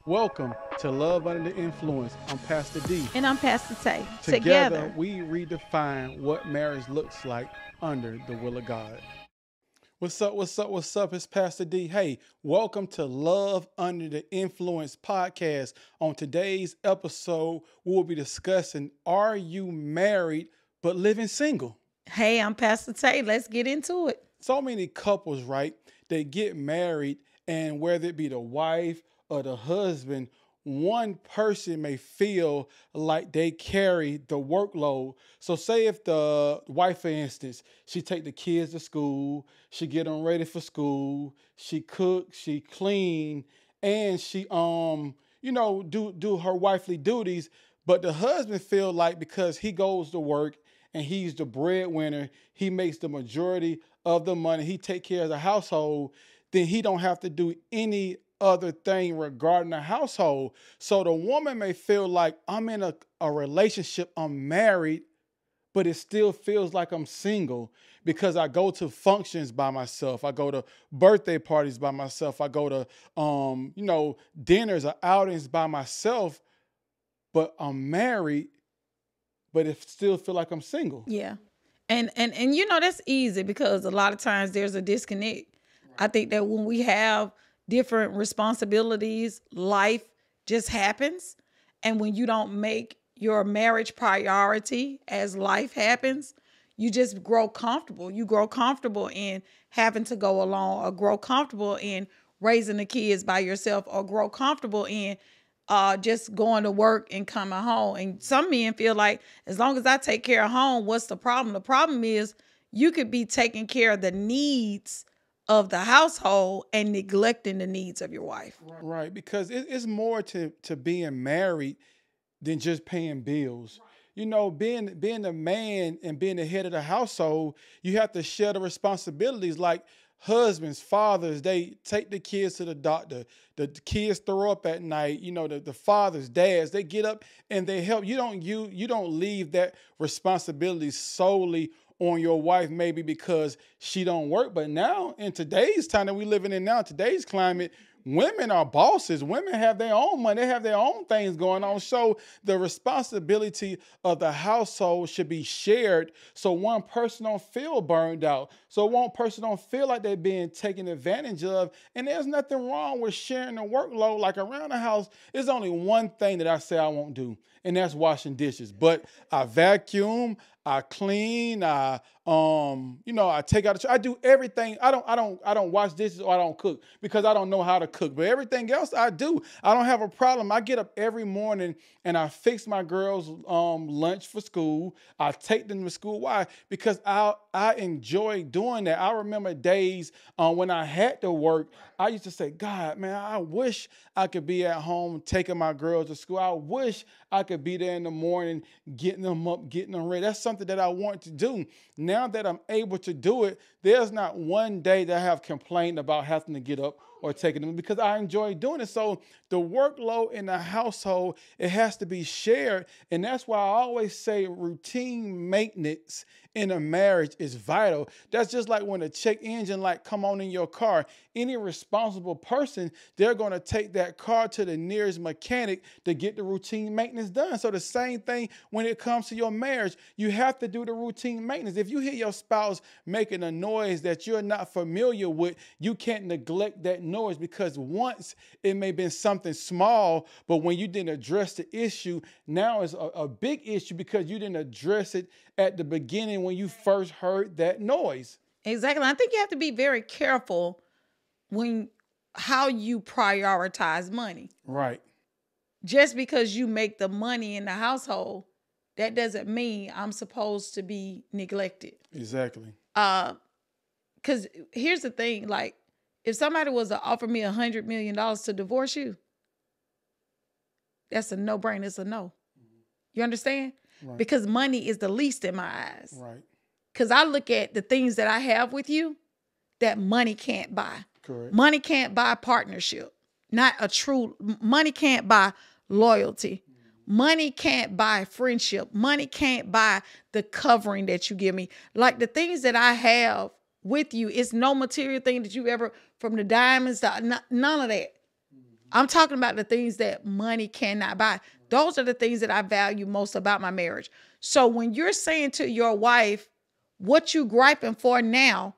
Welcome to Love Under the Influence. I'm Pastor D. And I'm Pastor Taye. Together, we redefine what marriage looks like under the will of God. What's up? What's up? What's up? It's Pastor D. Hey, welcome to Love Under the Influence podcast. On today's episode, we'll be discussing, are you married but living single? Hey, I'm Pastor Taye. Let's get into it. So many couples, right? They get married, and whether it be the wife or the husband, one person may feel like they carry the workload. So say if the wife, for instance, she take the kids to school, she get them ready for school, she cook, she clean, and she do her wifely duties. But the husband feel like because he goes to work and he's the breadwinner, he makes the majority of the money, he take care of the household, then he don't have to do any other thing regarding the household. So the woman may feel like I'm in a relationship, I'm married, but it still feels like I'm single because I go to functions by myself. I go to birthday parties by myself. I go to dinners or outings by myself, but I'm married, but it still feel like I'm single. Yeah. And that's easy because a lot of times there's a disconnect. I think that when we have different responsibilities, life just happens. And when you don't make your marriage priority as life happens, you just grow comfortable. You grow comfortable in having to go along, or grow comfortable in raising the kids by yourself, or grow comfortable in just going to work and coming home. And some men feel like, as long as I take care of home, what's the problem? The problem is you could be taking care of the needs of the household and neglecting the needs of your wife. Right, because it's more to being married than just paying bills. You know, being a man and being the head of the household, you have to share the responsibilities. Like husbands, fathers, they take the kids to the doctor. The kids throw up at night. You know, the fathers, dads, they get up and they help. You don't leave that responsibility solely on your wife, maybe because she don't work. But now in today's time that we living in now, today's climate, women are bosses. Women have their own money. They have their own things going on. So the responsibility of the household should be shared so one person don't feel burned out. So one person don't feel like they're being taken advantage of. And there's nothing wrong with sharing the workload. Like around the house, there's only one thing that I say I won't do, and that's washing dishes. But I vacuum, I clean, I take out I do everything. I don't wash dishes or I don't cook because I don't know how to cook. But everything else I do. I don't have a problem. I get up every morning and I fix my girls' lunch for school. I take them to school. Why? Because I enjoy doing that. I remember days when I had to work. I used to say, God, man, I wish I could be at home taking my girls to school. I wish I could be there in the morning, getting them up, getting them ready. That's something that I want to do. Now that I'm able to do it, there's not one day that I have complained about having to get up or taking them because I enjoy doing it. So the workload in the household, it has to be shared. And that's why I always say routine maintenance in a marriage is vital. That's just like when a check engine light come on in your car. Any responsible person, they're going to take that car to the nearest mechanic to get the routine maintenance done. So the same thing when it comes to your marriage, you have to do the routine maintenance. If you hear your spouse making a noise that you're not familiar with, you can't neglect that noise because once it may have been something small, but when you didn't address the issue, now it's a big issue because you didn't address it at the beginning when you first heard that noise. Exactly. I think you have to be very careful how you prioritize money. Right. Just because you make the money in the household, that doesn't mean I'm supposed to be neglected. Exactly. Because here's the thing, like, if somebody was to offer me $100 million to divorce you, that's a no-brainer. It's a no. You understand? Right. Because money is the least in my eyes. Right. Because I look at the things that I have with you that money can't buy. Correct. Money can't buy partnership. Money can't buy loyalty. Money can't buy friendship. Money can't buy the covering that you give me. Like the things that I have with you, it's no material thing that you ever, from the diamonds to none of that. I'm talking about the things that money cannot buy. Those are the things that I value most about my marriage. So when you're saying to your wife, what you griping for now,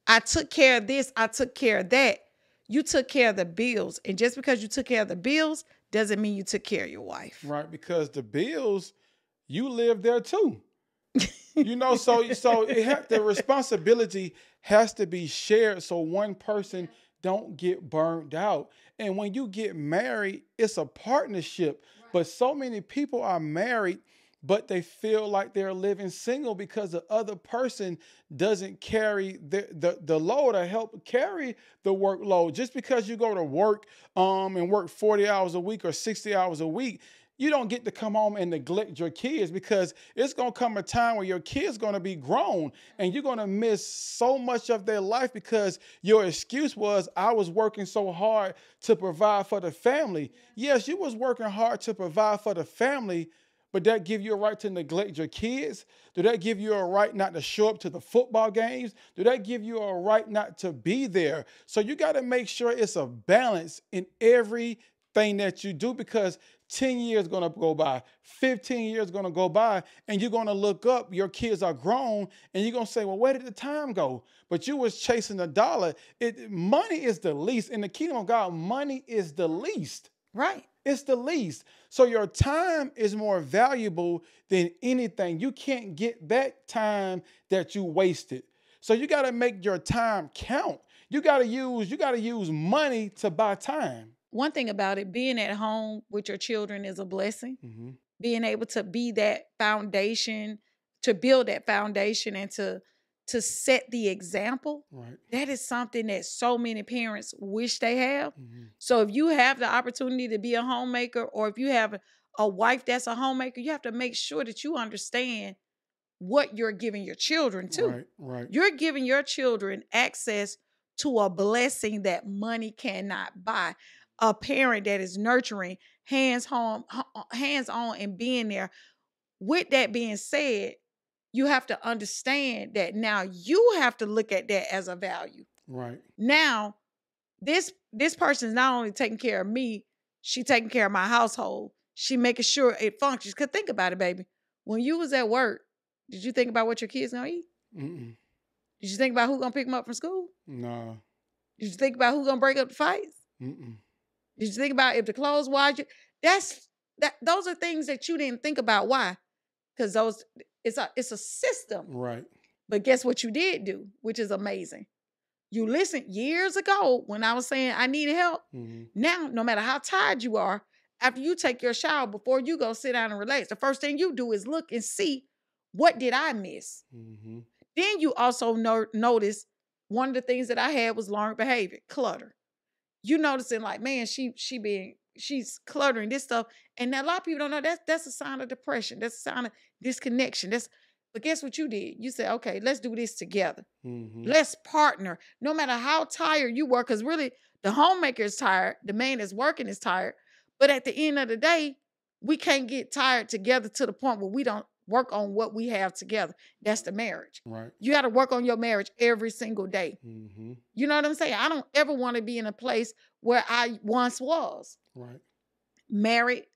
I took care of this, I took care of that. You took care of the bills. And just because you took care of the bills doesn't mean you took care of your wife. Right, because the bills, you live there too. So the responsibility has to be shared so one person don't get burned out. And when you get married, it's a partnership. Right. But so many people are married, but they feel like they're living single because the other person doesn't carry the load or help carry the workload. Just because you go to work and work 40 hours a week or 60 hours a week, you don't get to come home and neglect your kids, because it's going to come a time where your kids going to be grown and you're going to miss so much of their life because your excuse was, I was working so hard to provide for the family. Yes, you was working hard to provide for the family, but that give you a right to neglect your kids? Do that give you a right not to show up to the football games? Do that give you a right not to be there? So you got to make sure it's a balance in everything that you do, because 10 years going to go by, 15 years going to go by, and you're going to look up, your kids are grown, and you're going to say, well, where did the time go? But you was chasing the dollar. Money is the least. In the kingdom of God, money is the least. Right. It's the least. So your time is more valuable than anything. You can't get back time that you wasted. So you got to make your time count. You got to use money to buy time. One thing about it, being at home with your children is a blessing. Mm-hmm. Being able to be that foundation, to build that foundation, and to set the example, right. That is something that so many parents wish they have. Mm-hmm. So if you have the opportunity to be a homemaker, or if you have a wife that's a homemaker, you have to make sure that you understand what you're giving your children to. Right, right. You're giving your children access to a blessing that money cannot buy. A parent that is nurturing, hands-on, and being there. With that being said, you have to understand that now you have to look at that as a value. Right. Now, this person is not only taking care of me, she taking care of my household. She making sure it functions. Because think about it, baby. When you was at work, did you think about what your kids gonna eat? Mm-mm. Did you think about who gonna pick them up from school? No. Did you think about who gonna break up the fights? Mm-mm. Did you think about if the clothes washed? Those are things that you didn't think about. Why? Because it's a system. Right. But guess what you did do, which is amazing. You listened years ago when I was saying I needed help. Mm-hmm. Now, no matter how tired you are, after you take your shower, before you go sit down and relax, the first thing you do is look and see, what did I miss? Mm-hmm. Then you also notice one of the things that I had was learned behavior, clutter. You noticing like, man, she's cluttering this stuff. And a lot of people don't know that's a sign of depression. That's a sign of disconnection. But guess what you did? You said, okay, let's do this together. Mm-hmm. Let's partner. No matter how tired you were, because really the homemaker is tired, the man that's working is tired. But at the end of the day, we can't get tired together to the point where we don't work on what we have together. That's the marriage. Right. You got to work on your marriage every single day. Mm-hmm. You know what I'm saying? I don't ever want to be in a place where I once was. Right. Married,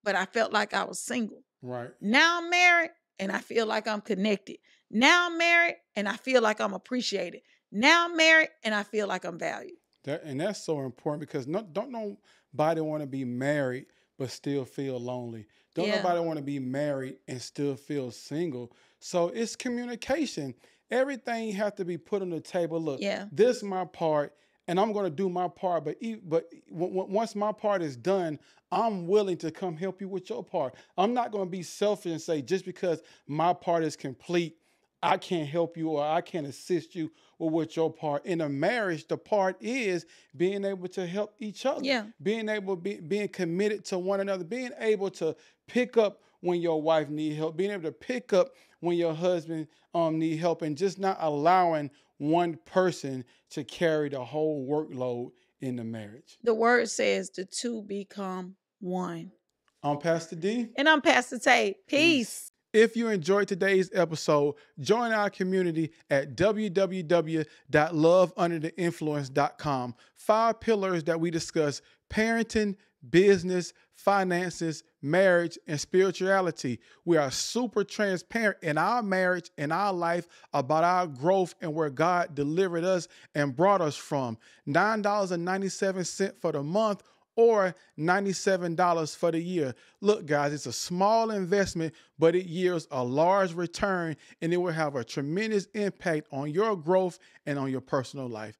but I felt like I was single. Right. Now I'm married and I feel like I'm connected. Now I'm married and I feel like I'm appreciated. Now I'm married and I feel like I'm valued. That's so important, because don't nobody want to be married but still feel lonely. Don't nobody want to be married and still feel single. So it's communication. Everything has to be put on the table. Look, this is my part, and I'm going to do my part. But once my part is done, I'm willing to come help you with your part. I'm not going to be selfish and say, just because my part is complete, I can't help you or I can't assist you with your part. In a marriage, the part is being able to help each other, being committed to one another, being able to pick up when your wife needs help, being able to pick up when your husband need help, and just not allowing one person to carry the whole workload in the marriage. The word says the two become one. I'm Pastor D. And I'm Pastor Taye. Peace. If you enjoyed today's episode, join our community at www.loveundertheinfluence.com. 5 pillars that we discuss: parenting, business, finances, marriage, and spirituality. We are super transparent in our marriage and our life about our growth and where God delivered us and brought us from. $9.97 for the month or $97 for the year. Look, guys, it's a small investment, but it yields a large return, and it will have a tremendous impact on your growth and on your personal life.